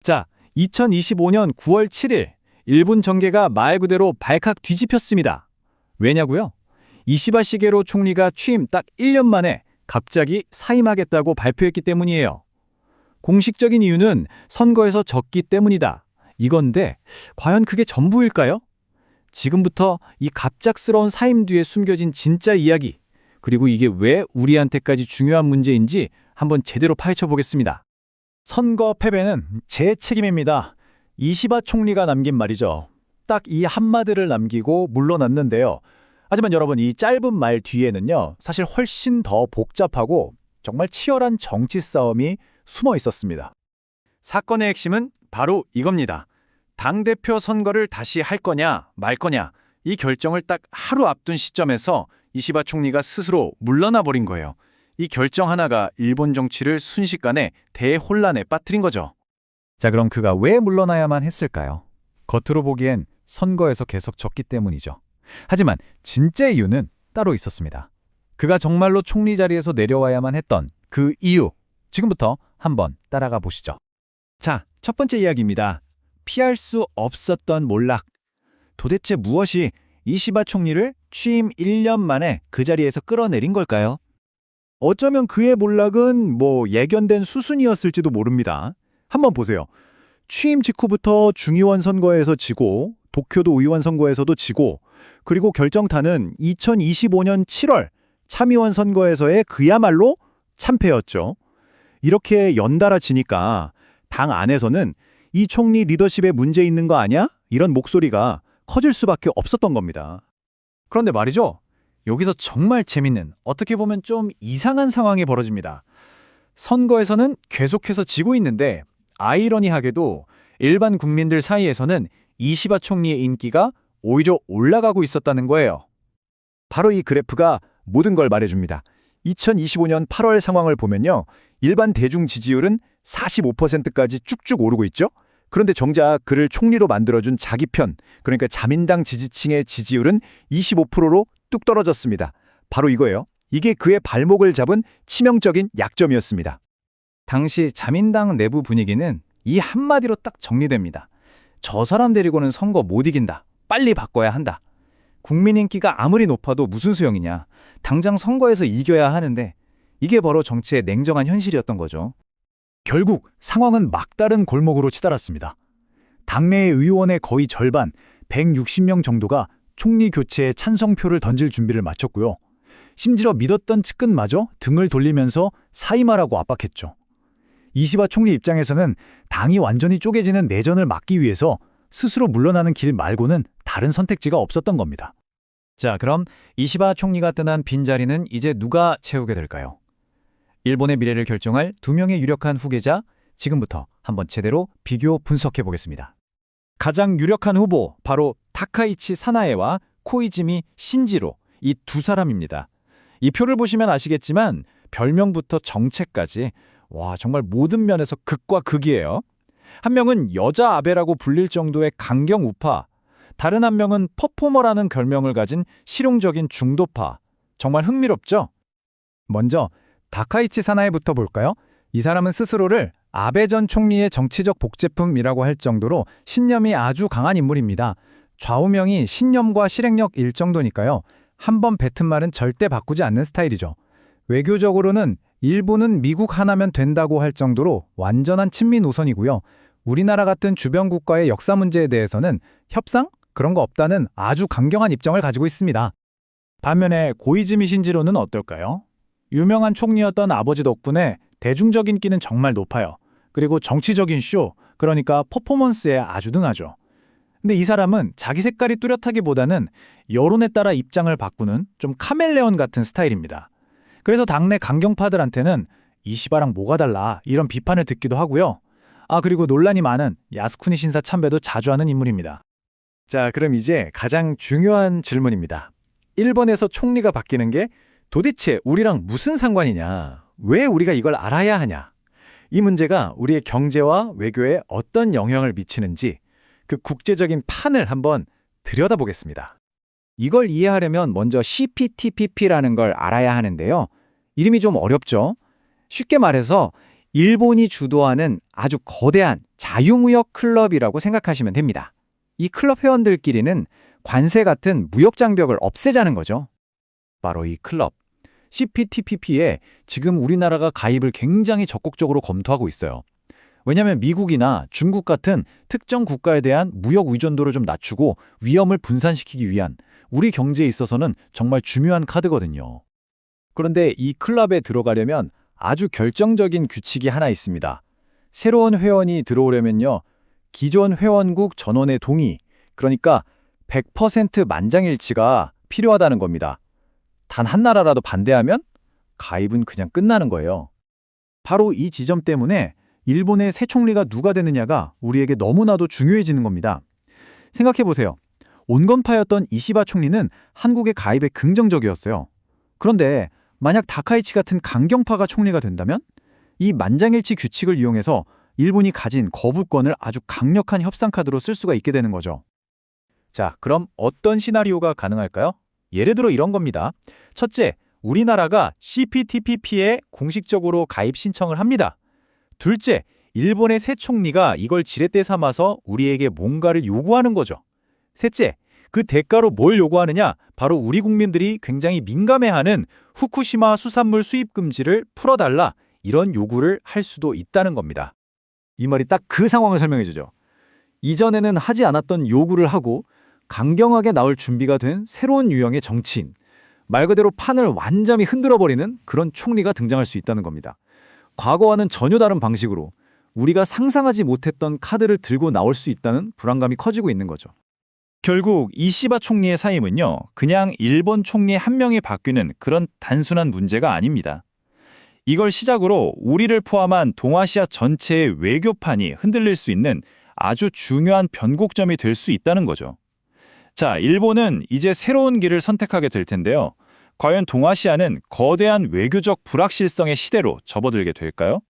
자, 2025년 9월 7일 일본 정계가 말 그대로 발칵 뒤집혔습니다. 왜냐고요? 이시바 시게로 총리가 취임 딱 1년 만에 갑자기 사임하겠다고 발표했기 때문이에요. 공식적인 이유는 선거에서 졌기 때문이다. 이건데 과연 그게 전부일까요? 지금부터 이 갑작스러운 사임 뒤에 숨겨진 진짜 이야기, 그리고 이게 왜 우리한테까지 중요한 문제인지 한번 제대로 파헤쳐 보겠습니다. 선거 패배는 제 책임입니다. 이시바 총리가 남긴 말이죠. 딱 이 한마디를 남기고 물러났는데요. 하지만 여러분, 이 짧은 말 뒤에는요, 사실 훨씬 더 복잡하고 정말 치열한 정치 싸움이 숨어 있었습니다. 사건의 핵심은 바로 이겁니다. 당대표 선거를 다시 할 거냐 말 거냐, 이 결정을 딱 하루 앞둔 시점에서 이시바 총리가 스스로 물러나 버린 거예요. 이 결정 하나가 일본 정치를 순식간에 대혼란에 빠뜨린 거죠. 자, 그럼 그가 왜 물러나야만 했을까요? 겉으로 보기엔 선거에서 계속 졌기 때문이죠. 하지만 진짜 이유는 따로 있었습니다. 그가 정말로 총리 자리에서 내려와야만 했던 그 이유, 지금부터 한번 따라가 보시죠. 자, 첫 번째 이야기입니다. 피할 수 없었던 몰락. 도대체 무엇이 이시바 총리를 취임 1년 만에 그 자리에서 끌어내린 걸까요? 어쩌면 그의 몰락은 예견된 수순이었을지도 모릅니다. 한번 보세요. 취임 직후부터 중의원 선거에서 지고, 도쿄도 의원 선거에서도 지고, 그리고 결정타는 2025년 7월 참의원 선거에서의 그야말로 참패였죠. 이렇게 연달아 지니까 당 안에서는 이 총리 리더십에 문제 있는 거 아니야? 이런 목소리가 커질 수밖에 없었던 겁니다. 그런데 말이죠. 여기서 정말 재밌는, 어떻게 보면 좀 이상한 상황이 벌어집니다. 선거에서는 계속해서 지고 있는데 아이러니하게도 일반 국민들 사이에서는 이시바 총리의 인기가 오히려 올라가고 있었다는 거예요. 바로 이 그래프가 모든 걸 말해줍니다. 2025년 8월 상황을 보면요. 일반 대중 지지율은 45%까지 쭉쭉 오르고 있죠. 그런데 정작 그를 총리로 만들어준 자기 편, 그러니까 자민당 지지층의 지지율은 25%로 뚝 떨어졌습니다. 바로 이거예요. 이게 그의 발목을 잡은 치명적인 약점이었습니다. 당시 자민당 내부 분위기는 이 한마디로 딱 정리됩니다. 저 사람 데리고는 선거 못 이긴다. 빨리 바꿔야 한다. 국민 인기가 아무리 높아도 무슨 소용이냐. 당장 선거에서 이겨야 하는데, 이게 바로 정치의 냉정한 현실이었던 거죠. 결국 상황은 막다른 골목으로 치달았습니다. 당내의 의원의 거의 절반, 160명 정도가 총리 교체에 찬성표를 던질 준비를 마쳤고요. 심지어 믿었던 측근마저 등을 돌리면서 사임하라고 압박했죠. 이시바 총리 입장에서는 당이 완전히 쪼개지는 내전을 막기 위해서 스스로 물러나는 길 말고는 다른 선택지가 없었던 겁니다. 자, 그럼 이시바 총리가 떠난 빈자리는 이제 누가 채우게 될까요? 일본의 미래를 결정할 두 명의 유력한 후계자, 지금부터 한번 제대로 비교 분석해 보겠습니다. 가장 유력한 후보, 바로 타카이치 사나에와 코이즈미 신지로, 이 두 사람입니다. 이 표를 보시면 아시겠지만 별명부터 정책까지 정말 모든 면에서 극과 극이에요. 한 명은 여자 아베라고 불릴 정도의 강경 우파, 다른 한 명은 퍼포머라는 별명을 가진 실용적인 중도파. 정말 흥미롭죠? 먼저 다카이치 사나에부터 볼까요? 이 사람은 스스로를 아베 전 총리의 정치적 복제품이라고 할 정도로 신념이 아주 강한 인물입니다. 좌우명이 신념과 실행력일 정도니까요. 한번 뱉은 말은 절대 바꾸지 않는 스타일이죠. 외교적으로는 일본은 미국 하나면 된다고 할 정도로 완전한 친미 노선이고요. 우리나라 같은 주변 국가의 역사 문제에 대해서는 협상? 그런 거 없다는 아주 강경한 입장을 가지고 있습니다. 반면에 고이즈미 신지로는 어떨까요? 유명한 총리였던 아버지 덕분에 대중적 인기는 정말 높아요. 그리고 정치적인 쇼, 그러니까 퍼포먼스에 아주 능하죠. 근데 이 사람은 자기 색깔이 뚜렷하기보다는 여론에 따라 입장을 바꾸는 좀 카멜레온 같은 스타일입니다. 그래서 당내 강경파들한테는 이시바랑 뭐가 달라 이런 비판을 듣기도 하고요. 그리고 논란이 많은 야스쿠니 신사 참배도 자주 하는 인물입니다. 자, 그럼 이제 가장 중요한 질문입니다. 일본에서 총리가 바뀌는 게 도대체 우리랑 무슨 상관이냐? 왜 우리가 이걸 알아야 하냐? 이 문제가 우리의 경제와 외교에 어떤 영향을 미치는지 그 국제적인 판을 한번 들여다보겠습니다. 이걸 이해하려면 먼저 CPTPP라는 걸 알아야 하는데요. 이름이 좀 어렵죠? 쉽게 말해서 일본이 주도하는 아주 거대한 자유무역 클럽이라고 생각하시면 됩니다. 이 클럽 회원들끼리는 관세 같은 무역 장벽을 없애자는 거죠. 바로 이 클럽, CPTPP에 지금 우리나라가 가입을 굉장히 적극적으로 검토하고 있어요. 왜냐하면 미국이나 중국 같은 특정 국가에 대한 무역 의존도를 좀 낮추고 위험을 분산시키기 위한 우리 경제에 있어서는 정말 중요한 카드거든요. 그런데 이 클럽에 들어가려면 아주 결정적인 규칙이 하나 있습니다. 새로운 회원이 들어오려면요, 기존 회원국 전원의 동의, 그러니까 100% 만장일치가 필요하다는 겁니다. 단 한 나라라도 반대하면 가입은 그냥 끝나는 거예요. 바로 이 지점 때문에 일본의 새 총리가 누가 되느냐가 우리에게 너무나도 중요해지는 겁니다. 생각해보세요. 온건파였던 이시바 총리는 한국의 가입에 긍정적이었어요. 그런데 만약 다카이치 같은 강경파가 총리가 된다면 이 만장일치 규칙을 이용해서 일본이 가진 거부권을 아주 강력한 협상 카드로 쓸 수가 있게 되는 거죠. 자, 그럼 어떤 시나리오가 가능할까요? 예를 들어 이런 겁니다. 첫째, 우리나라가 CPTPP에 공식적으로 가입 신청을 합니다. 둘째, 일본의 새 총리가 이걸 지렛대 삼아서 우리에게 뭔가를 요구하는 거죠. 셋째, 그 대가로 뭘 요구하느냐? 바로 우리 국민들이 굉장히 민감해하는 후쿠시마 수산물 수입 금지를 풀어달라, 이런 요구를 할 수도 있다는 겁니다. 이 말이 딱 그 상황을 설명해 주죠. 이전에는 하지 않았던 요구를 하고 강경하게 나올 준비가 된 새로운 유형의 정치인, 말 그대로 판을 완전히 흔들어버리는 그런 총리가 등장할 수 있다는 겁니다. 과거와는 전혀 다른 방식으로 우리가 상상하지 못했던 카드를 들고 나올 수 있다는 불안감이 커지고 있는 거죠. 결국 이시바 총리의 사임은요, 그냥 일본 총리 한 명이 바뀌는 그런 단순한 문제가 아닙니다. 이걸 시작으로 우리를 포함한 동아시아 전체의 외교판이 흔들릴 수 있는 아주 중요한 변곡점이 될 수 있다는 거죠. 자, 일본은 이제 새로운 길을 선택하게 될 텐데요. 과연 동아시아는 거대한 외교적 불확실성의 시대로 접어들게 될까요?